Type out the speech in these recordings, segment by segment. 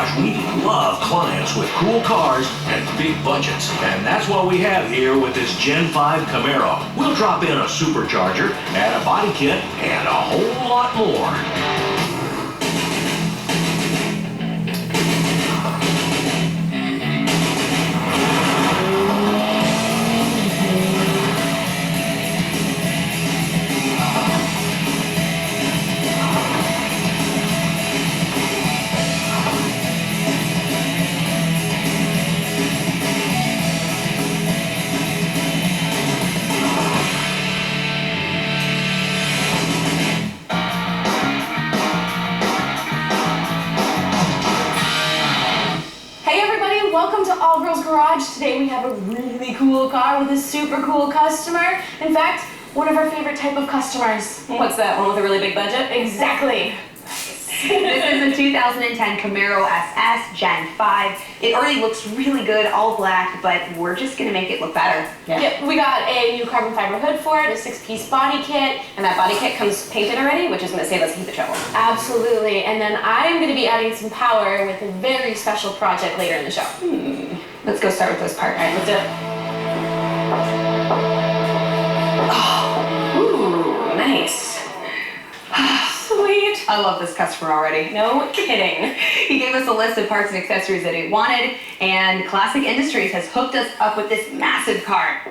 Garage, we love clients with cool cars and big budgets. And that's what we have here with this Gen 5 Camaro. We'll drop in a supercharger, add a body kit, and a whole lot more. Welcome to All Girls Garage. Today we have a really cool car with a super cool customer. In fact, one of our favorite type of customers. What's that, one with a really big budget? Exactly. This is a 2010 Camaro SS Gen 5. It already looks really good, all black, but we're just gonna make it look better. Yep, we got a new carbon fiber hood for it, a 6-piece body kit. And that body kit comes painted already, which is gonna save us a heap of trouble. Absolutely, and then I'm gonna be adding some power with a very special project later in the show. Let's go start with those parts. All right, let's do it. Oh, ooh, nice. Sweet. I love this customer already. No kidding. He gave us a list of parts and accessories that he wanted, and Classic Industries has hooked us up with this massive car.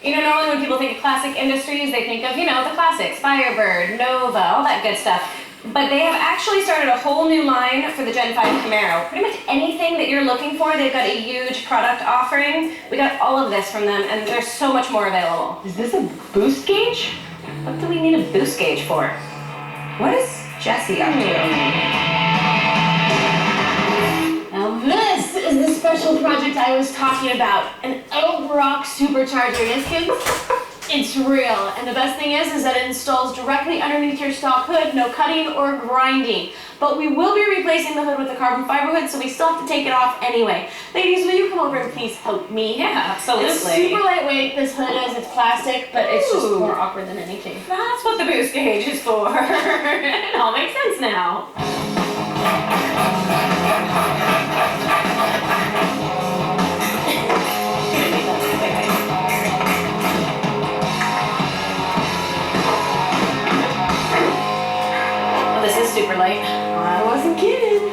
You know, normally when people think of Classic Industries, they think of, you know, the classics, Firebird, Nova, all that good stuff. But they have actually started a whole new line for the Gen 5 Camaro. Pretty much anything that you're looking for, they've got a huge product offering. We got all of this from them, and there's so much more available. Is this a boost gauge? What do we need a boost gauge for? What is Jesse up to? Now this is the special project I was talking about. An L-Rock supercharger. Yes, kids? It's real. And the best thing is that it installs directly underneath your stock hood, no cutting or grinding. But we will be replacing the hood with a carbon fiber hood, so we still have to take it off anyway. Ladies, will you come over and please help me? Yeah, absolutely. It's super lightweight, this hood is. It's plastic, but it's just more awkward than anything. That's what the boost gauge is for. It all makes sense now. This is super light. I wasn't kidding.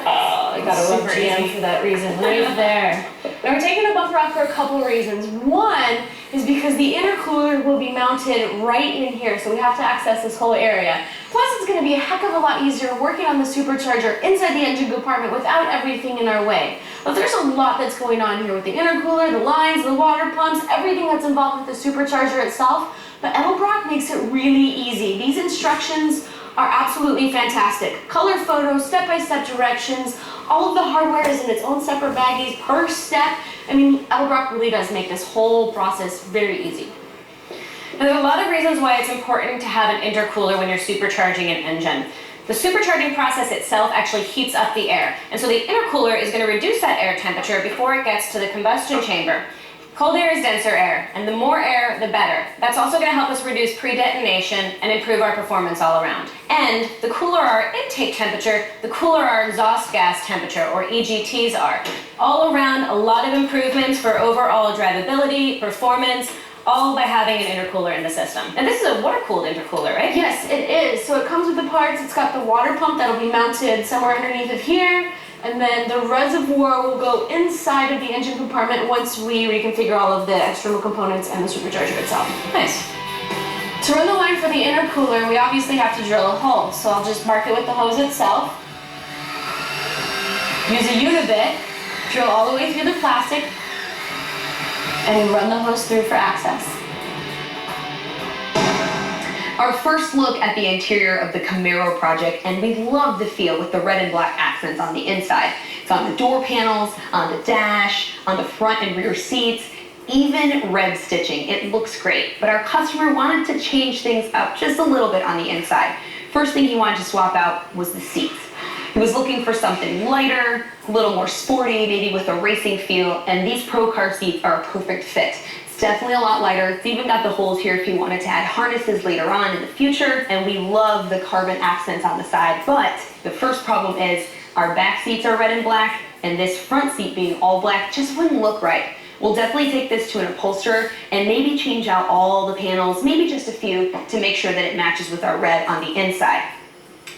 Oh, I got a rubber jam for that reason right there. Now we're taking a bumper off for a couple of reasons. One is because the intercooler will be mounted right in here, so we have to access this whole area. Plus, it's going to be a heck of a lot easier working on the supercharger inside the engine compartment without everything in our way. But there's a lot that's going on here with the intercooler, the lines, the water pumps, everything that's involved with the supercharger itself. But Edelbrock makes it really easy. These instructions are absolutely fantastic. Color photos, step-by-step directions, all of the hardware is in its own separate baggies per step. I mean, Edelbrock really does make this whole process very easy. And there are a lot of reasons why it's important to have an intercooler when you're supercharging an engine. The supercharging process itself actually heats up the air, and so the intercooler is going to reduce that air temperature before it gets to the combustion chamber. Cold air is denser air, and the more air, the better. That's also going to help us reduce pre-detonation and improve our performance all around. And the cooler our intake temperature, the cooler our exhaust gas temperature, or EGTs are. All around, a lot of improvements for overall drivability, performance, all by having an intercooler in the system. And this is a water-cooled intercooler, right? Yes, it is. So it comes with the parts. It's got the water pump that'll be mounted somewhere underneath of here. And then the reservoir will go inside of the engine compartment once we reconfigure all of the external components and the supercharger itself. Nice. To run the line for the intercooler, we obviously have to drill a hole. So I'll just mark it with the hose itself. Use a unibit, drill all the way through the plastic, and run the hose through for access. Our first look at the interior of the Camaro project, and we love the feel with the red and black accents on the inside. It's on the door panels, on the dash, on the front and rear seats, even red stitching. It looks great, but our customer wanted to change things up just a little bit on the inside. First thing he wanted to swap out was the seats. He was looking for something lighter, a little more sporty, maybe with a racing feel, and these Pro Car seats are a perfect fit. It's definitely a lot lighter. It's even got the holes here if you wanted to add harnesses later on in the future, and we love the carbon accents on the side. But the first problem is our back seats are red and black, and this front seat being all black just wouldn't look right. We'll definitely take this to an upholsterer and maybe change out all the panels, maybe just a few, to make sure that it matches with our red on the inside.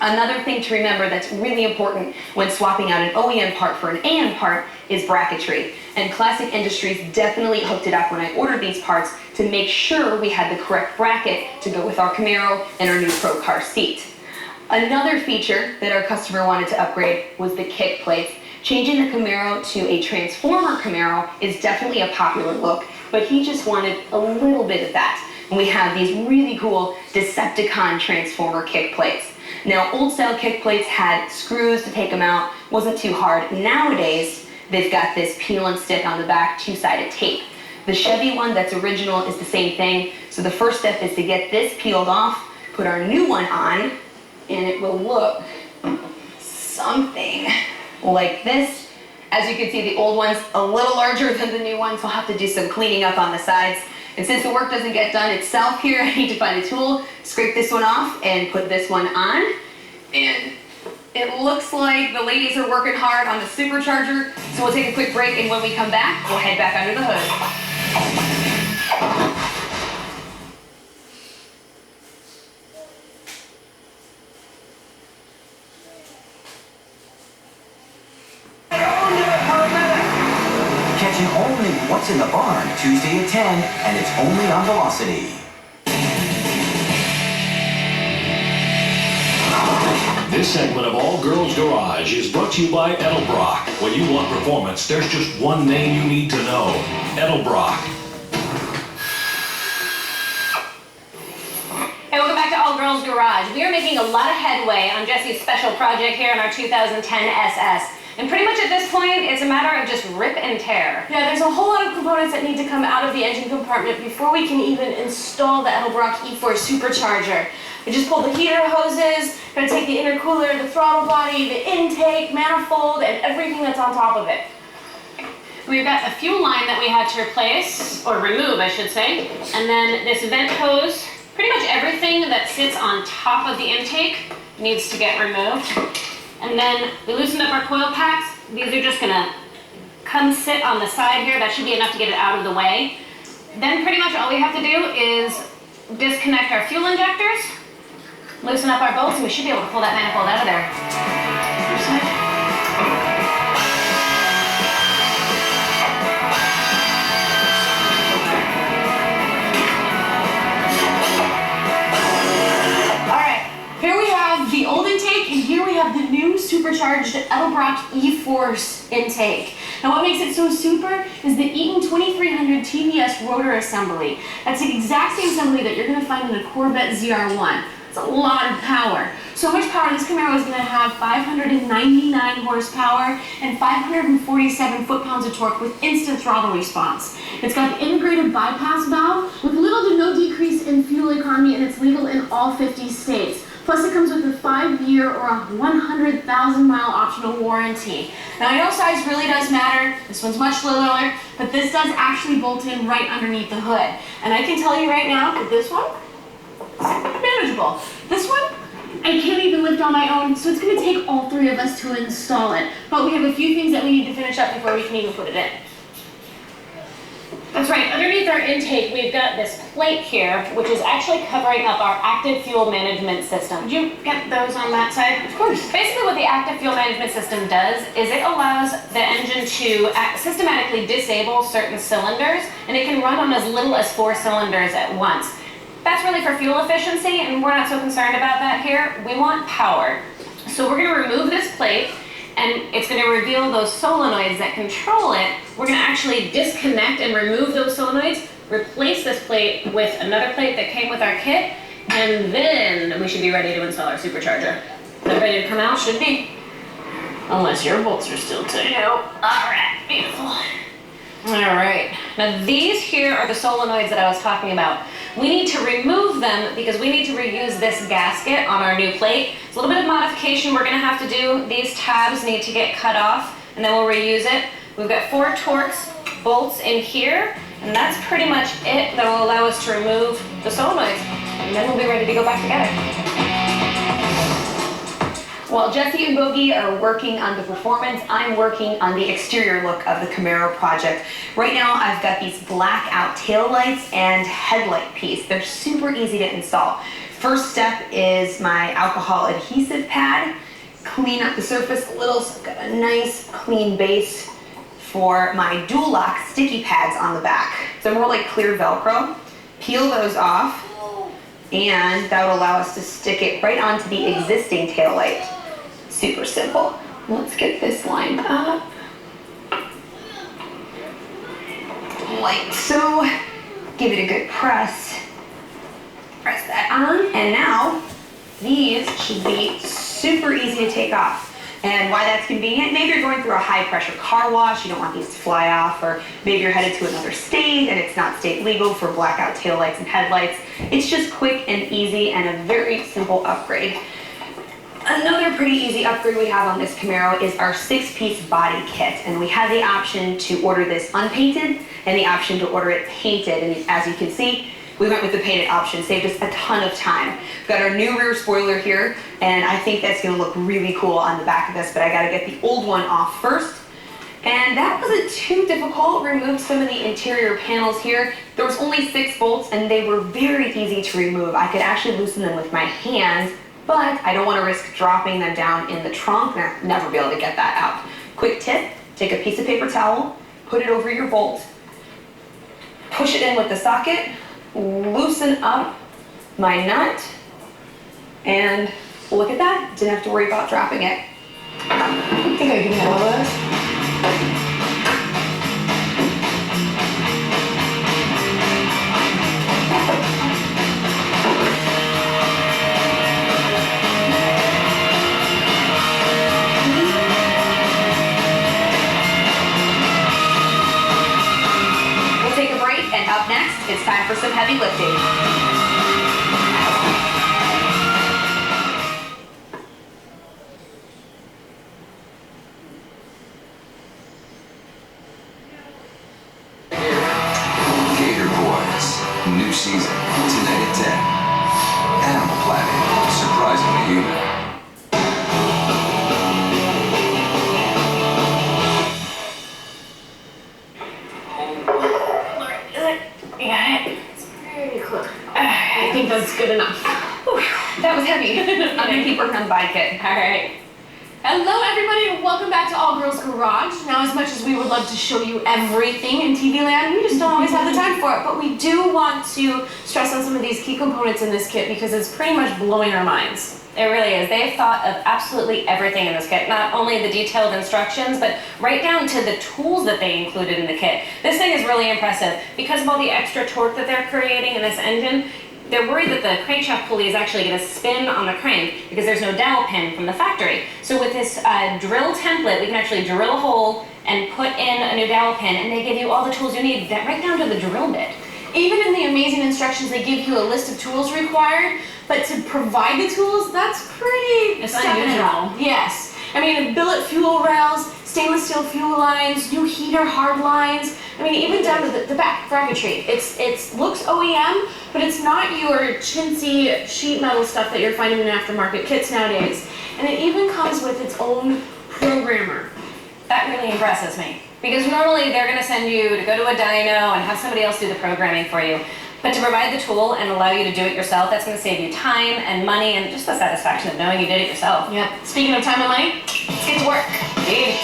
Another thing to remember that's really important when swapping out an OEM part for an AM part is bracketry. And Classic Industries definitely hooked it up when I ordered these parts to make sure we had the correct bracket to go with our Camaro and our new Pro Car seat. Another feature that our customer wanted to upgrade was the kick plates. Changing the Camaro to a Transformer Camaro is definitely a popular look, but he just wanted a little bit of that. And we have these really cool Decepticon Transformer kick plates. Now, old style kick plates had screws to take them out, wasn't too hard. Nowadays, they've got this peel and stick on the back, two-sided tape. The Chevy one that's original is the same thing. So the first step is to get this peeled off, put our new one on, and it will look something like this. As you can see, the old one's a little larger than the new one, so I'll have to do some cleaning up on the sides. And since the work doesn't get done itself here, I need to find a tool, scrape this one off, and put this one on. And it looks like the ladies are working hard on the supercharger, so we'll take a quick break, and when we come back, we'll head back under the hood. Catching only What's in the Barn, Tuesday at 10, and it's only on Velocity. This segment of All Girls Garage is brought to you by Edelbrock. When you want performance, there's just one name you need to know. Edelbrock. Hey, welcome back to All Girls Garage. We are making a lot of headway on Jesse's special project here on our 2010 SS. And pretty much at this point, it's a matter of just rip and tear. Yeah, there's a whole lot of components that need to come out of the engine compartment before we can even install the Edelbrock E4 supercharger. We just pulled the heater hoses, gonna take the intercooler, the throttle body, the intake, manifold, and everything that's on top of it. We've got a fuel line that we had to replace, or remove, I should say. And then this vent hose, pretty much everything that sits on top of the intake needs to get removed. And then we loosened up our coil packs. These are just gonna come sit on the side here. That should be enough to get it out of the way. Then pretty much all we have to do is disconnect our fuel injectors, loosen up our bolts, and we should be able to pull that manifold out of there. Here we have the old intake, and here we have the new supercharged Edelbrock E-Force intake. Now what makes it so super is the Eaton 2300 TVS rotor assembly. That's the exact same assembly that you're going to find in a Corvette ZR1. It's a lot of power. So much power, this Camaro is going to have 599 horsepower and 547 foot-pounds of torque with instant throttle response. It's got the integrated bypass valve with little to no decrease in fuel economy, and it's legal in all 50 states. Plus it comes with a 5-year or a 100,000-mile optional warranty. Now I know size really does matter. This one's much littler, but this does actually bolt in right underneath the hood. And I can tell you right now that this one, manageable. This one, I can't even lift on my own, so it's going to take all three of us to install it. But we have a few things that we need to finish up before we can even put it in. That's right, underneath our intake, we've got this plate here, which is actually covering up our active fuel management system. Did you get those on that side? Of course. Basically what the active fuel management system does is it allows the engine to systematically disable certain cylinders, and it can run on as little as 4 cylinders at once. That's really for fuel efficiency, and we're not so concerned about that here. We want power. So we're gonna remove this plate, and it's going to reveal those solenoids that control it. We're going to actually disconnect and remove those solenoids, replace this plate with another plate that came with our kit, and then we should be ready to install our supercharger. Is that ready to come out? Should be. Unless your bolts are still tight. Nope. All right, beautiful. All right, now these here are the solenoids that I was talking about. We need to remove them because we need to reuse this gasket on our new plate. It's a little bit of modification we're gonna have to do. These tabs need to get cut off and then we'll reuse it. We've got 4 Torx bolts in here, and that's pretty much it that will allow us to remove the solenoids. And then we'll be ready to go back together. While Jesse and Bogey are working on the performance, I'm working on the exterior look of the Camaro project. Right now, I've got these blackout taillights and headlight piece. They're super easy to install. First step is my alcohol adhesive pad. Clean up the surface a little so I've got a nice clean base for my dual lock sticky pads on the back. So more like clear Velcro. Peel those off, and that will allow us to stick it right onto the existing taillight. Super simple. Let's get this lined up. Like so. Give it a good press. Press that on, and now these should be super easy to take off. And why that's convenient, maybe you're going through a high pressure car wash, you don't want these to fly off, or maybe you're headed to another state and it's not state legal for blackout taillights and headlights. It's just quick and easy and a very simple upgrade. Another pretty easy upgrade we have on this Camaro is our 6-piece body kit, and we have the option to order this unpainted and the option to order it painted, and as you can see, we went with the painted option, saved us a ton of time. We've got our new rear spoiler here, and I think that's gonna look really cool on the back of this, but I gotta get the old one off first. And that wasn't too difficult. Removed some of the interior panels here. There was only 6 bolts, and they were very easy to remove. I could actually loosen them with my hands, but I don't want to risk dropping them down in the trunk, and I'll never be able to get that out. Quick tip, take a piece of paper towel, put it over your bolt, push it in with the socket, loosen up my nut, and look at that, didn't have to worry about dropping it. I think I can handle this. And up next, it's time for some heavy lifting. Gator Boys, new season, tonight at 10. Animal Planet, surprisingly human. You got it? It's very close. I think that's good enough. Whew, that was heavy. I'm gonna keep working on the body kit. All right. Hello everybody and welcome back to All Girls Garage. Now as much as we would love to show you everything in TV land, we just don't always have the time for it. But we do want to stress on some of these key components in this kit because it's pretty much blowing our minds. It really is. They've thought of absolutely everything in this kit, not only the detailed instructions, but right down to the tools that they included in the kit. This thing is really impressive. Because of all the extra torque that they're creating in this engine, they're worried that the crankshaft pulley is actually going to spin on the crank because there's no dowel pin from the factory. So with this drill template, we can actually drill a hole and put in a new dowel pin, and they give you all the tools you need, that right down to the drill bit. Even in the amazing instructions, they give you a list of tools required, but to provide the tools, that's pretty It's stepping it up. unusual. Yes. I mean, billet fuel rails, stainless steel fuel lines, new heater hard lines. I mean, even down to the back bracketry. It looks OEM, but it's not your chintzy sheet metal stuff that you're finding in aftermarket kits nowadays. And it even comes with its own programmer. That really impresses me. Because normally they're going to send you to go to a dyno and have somebody else do the programming for you. But to provide the tool and allow you to do it yourself, that's going to save you time and money and just the satisfaction of knowing you did it yourself. Yep. Speaking of time and money, let's get to work. Indeed.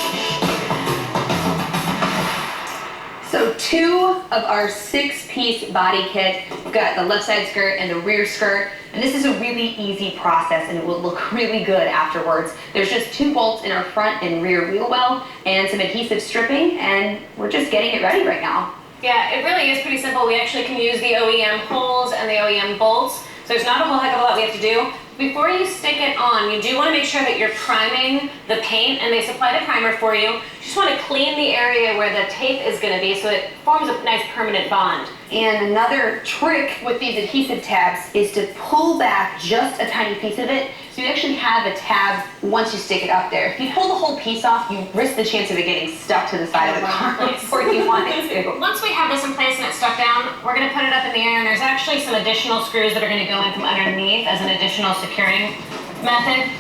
So 2 of our 6-piece body kit, we've got the left side skirt and the rear skirt, and this is a really easy process and it will look really good afterwards. There's just 2 bolts in our front and rear wheel well and some adhesive stripping, and we're just getting it ready right now. Yeah, it really is pretty simple. We actually can use the OEM holes and the OEM bolts. So there's not a whole heck of a lot we have to do. Before you stick it on, you do want to make sure that you're priming the paint, and they supply the primer for you. You just want to clean the area where the tape is going to be so it forms a nice permanent bond. And another trick with these adhesive tabs is to pull back just a tiny piece of it, so you actually have a tab once you stick it up there. If you pull the whole piece off, you risk the chance of it getting stuck to the side of the car before you want it to. Once we have this in place and it's stuck down, we're going to put it up in the air, and there's actually some additional screws that are going to go in from underneath as an additional securing method,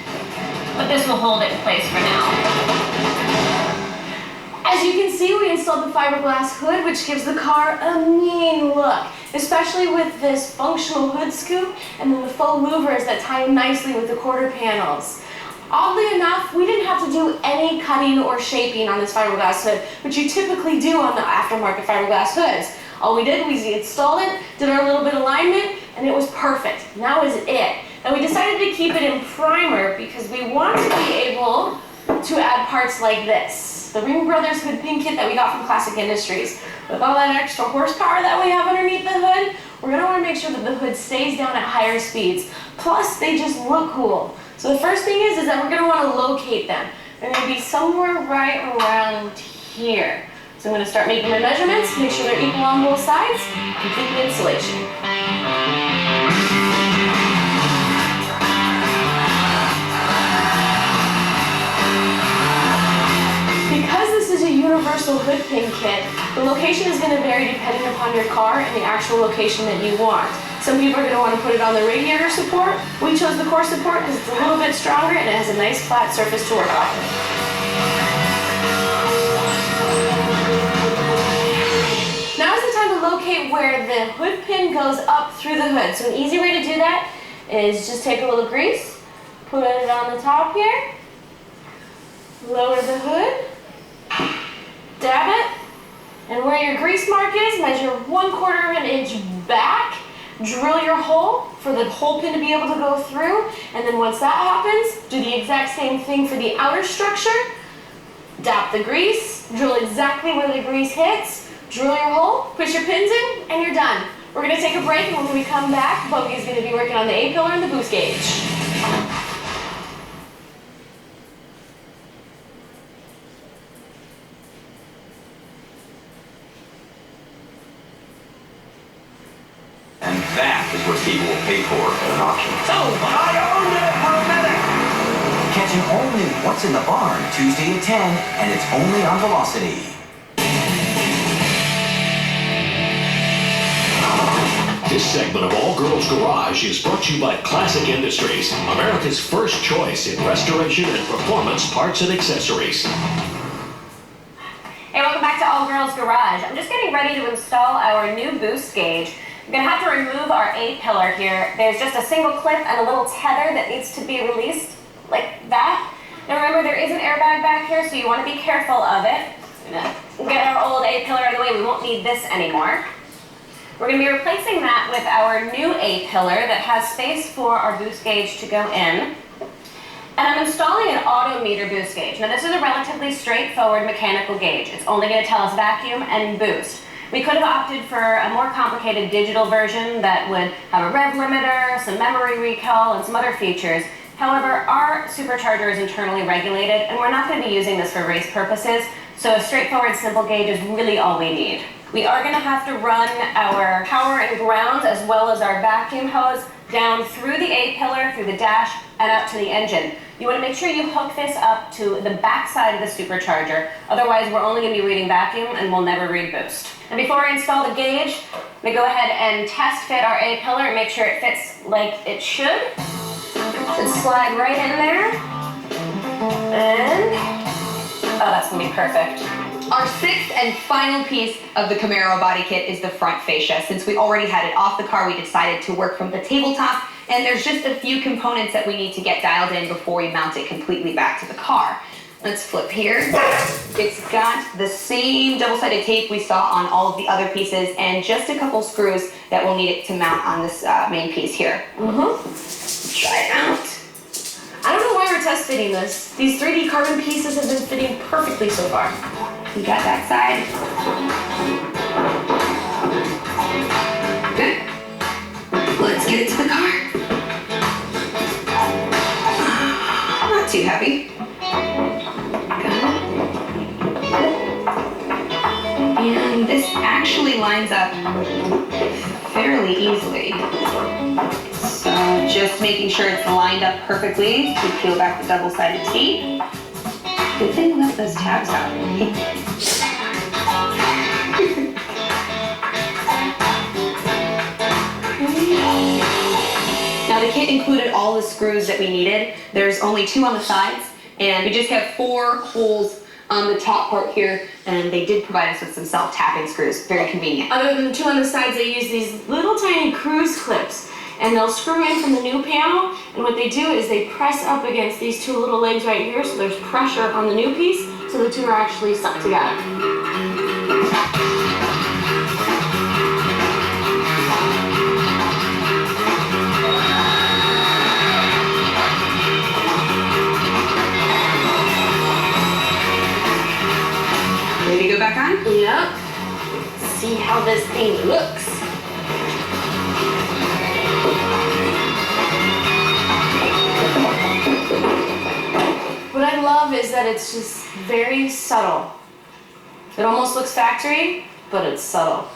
but this will hold it in place for now. As you can see, we installed the fiberglass hood, which gives the car a mean look, especially with this functional hood scoop and then the faux louvers that tie in nicely with the quarter panels. Oddly enough, we didn't have to do any cutting or shaping on this fiberglass hood, which you typically do on the aftermarket fiberglass hoods. All we did was we installed it, did our little bit of alignment, and it was perfect. And that was it. Now we decided to keep it in primer because we want to be able to add parts like this. The Ring Brothers hood pin kit that we got from Classic Industries. With all that extra horsepower that we have underneath the hood, we're gonna wanna make sure that the hood stays down at higher speeds. Plus, they just look cool. So the first thing is that we're gonna wanna locate them. They're gonna be somewhere right around here. So I'm gonna start making my measurements, make sure they're equal on both sides, complete the installation. Because this is a universal hood pin kit, the location is going to vary depending upon your car and the actual location that you want. Some people are going to want to put it on the radiator support. We chose the core support because it's a little bit stronger and it has a nice flat surface to work off of. Now is the time to locate where the hood pin goes up through the hood. So an easy way to do that is just take a little grease, put it on the top here, lower the hood, dab it, and where your grease mark is, measure 1/4 inch back, drill your hole for the whole pin to be able to go through, and then once that happens, do the exact same thing for the outer structure. Dab the grease, drill exactly where the grease hits, drill your hole, push your pins in, and you're done. We're going to take a break, and when we come back, Bogey is going to be working on the A-pillar and the boost gauge. And that is what people will pay for at an auction. So, I owned it for a minute. Catching only What's in the Barn, Tuesday at 10, and it's only on Velocity. This segment of All Girls Garage is brought to you by Classic Industries, America's first choice in restoration and performance parts and accessories. Hey, welcome back to All Girls Garage. I'm just getting ready to install our new boost gauge. I'm gonna have to remove our A-pillar here. There's just a single clip and a little tether that needs to be released like that. Now remember, there is an airbag back here, so you wanna be careful of it. I'm gonna get our old A-pillar out of the way. We won't need this anymore. We're gonna be replacing that with our new A-pillar that has space for our boost gauge to go in. And I'm installing an auto meter boost gauge. Now this is a relatively straightforward mechanical gauge. It's only gonna tell us vacuum and boost. We could have opted for a more complicated digital version that would have a rev limiter, some memory recall, and some other features. However, our supercharger is internally regulated, and we're not going to be using this for race purposes, so a straightforward simple gauge is really all we need. We are going to have to run our power and grounds as well as our vacuum hose down through the A-pillar, through the dash, and out to the engine. You want to make sure you hook this up to the back side of the supercharger, otherwise we're only going to be reading vacuum and we'll never read boost. And before I install the gauge, I'm going to go ahead and test fit our A-pillar and make sure it fits like it should. Should slide right in there. And, oh, that's going to be perfect. Our sixth and final piece of the Camaro body kit is the front fascia. Since we already had it off the car, we decided to work from the tabletop, and there's just a few components that we need to get dialed in before we mount it completely back to the car. Let's flip here. It's got the same double-sided tape we saw on all of the other pieces, and just a couple screws that we'll need it to mount on this main piece here. Try it out. I don't know why we're test fitting this. These 3D carbon pieces have been fitting perfectly so far. We got that side. Good. Let's get it to the car. this actually lines up fairly easily. So just making sure it's lined up perfectly. We peel back the double-sided tape. Good thing we left those tabs out. Now the kit included all the screws that we needed. There's only 2 on the sides, and we just have 4 holes on the top part here, and they did provide us with some self-tapping screws. Very convenient. Other than the 2 on the sides, they use these little tiny cruise clips, and they'll screw in from the new panel, and what they do is they press up against these 2 little legs right here, so there's pressure on the new piece, so the 2 are actually stuck together. Ready to go back on? Yep. See how this thing looks. What I love is that it's just very subtle. It almost looks factory, but it's subtle.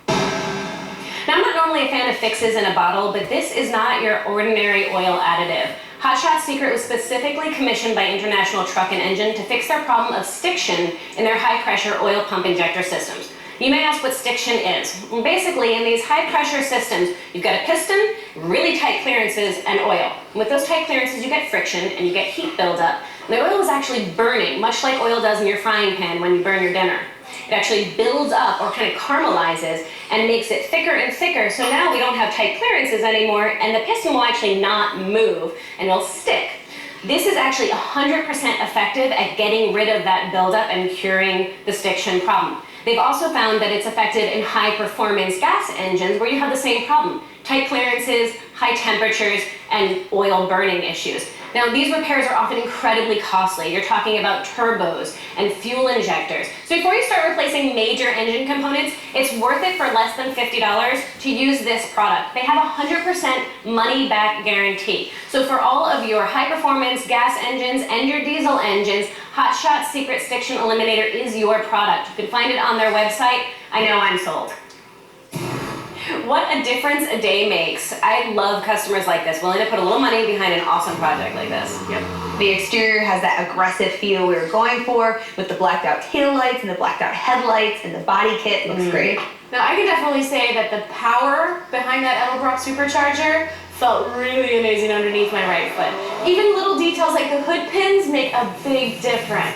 Now, I'm not normally a fan of fixes in a bottle, but this is not your ordinary oil additive. Hot Shot Secret was specifically commissioned by International Truck and Engine to fix their problem of stiction in their high-pressure oil pump injector systems. You may ask what stiction is. Well, basically, in these high-pressure systems, you've got a piston, really tight clearances, and oil. With those tight clearances, you get friction and you get heat buildup. And the oil is actually burning, much like oil does in your frying pan when you burn your dinner. It actually builds up or kind of caramelizes and makes it thicker and thicker, so now we don't have tight clearances anymore, and the piston will actually not move and it'll stick. This is actually 100% effective at getting rid of that buildup and curing the stiction problem. They've also found that it's effective in high-performance gas engines where you have the same problem. Tight clearances, high temperatures, and oil burning issues. Now, these repairs are often incredibly costly. You're talking about turbos and fuel injectors. So before you start replacing major engine components, it's worth it for less than $50 to use this product. They have a 100% money-back guarantee. So for all of your high-performance gas engines and your diesel engines, Hot Shot Secret Stiction Eliminator is your product. You can find it on their website. I know I'm sold. What a difference a day makes. I love customers like this, willing to put a little money behind an awesome project like this. Yep. The exterior has that aggressive feel we were going for with the blacked out taillights and the blacked out headlights, and the body kit looks great. Now, I can definitely say that the power behind that Edelbrock supercharger felt really amazing underneath my right foot. Even little details like the hood pins make a big difference.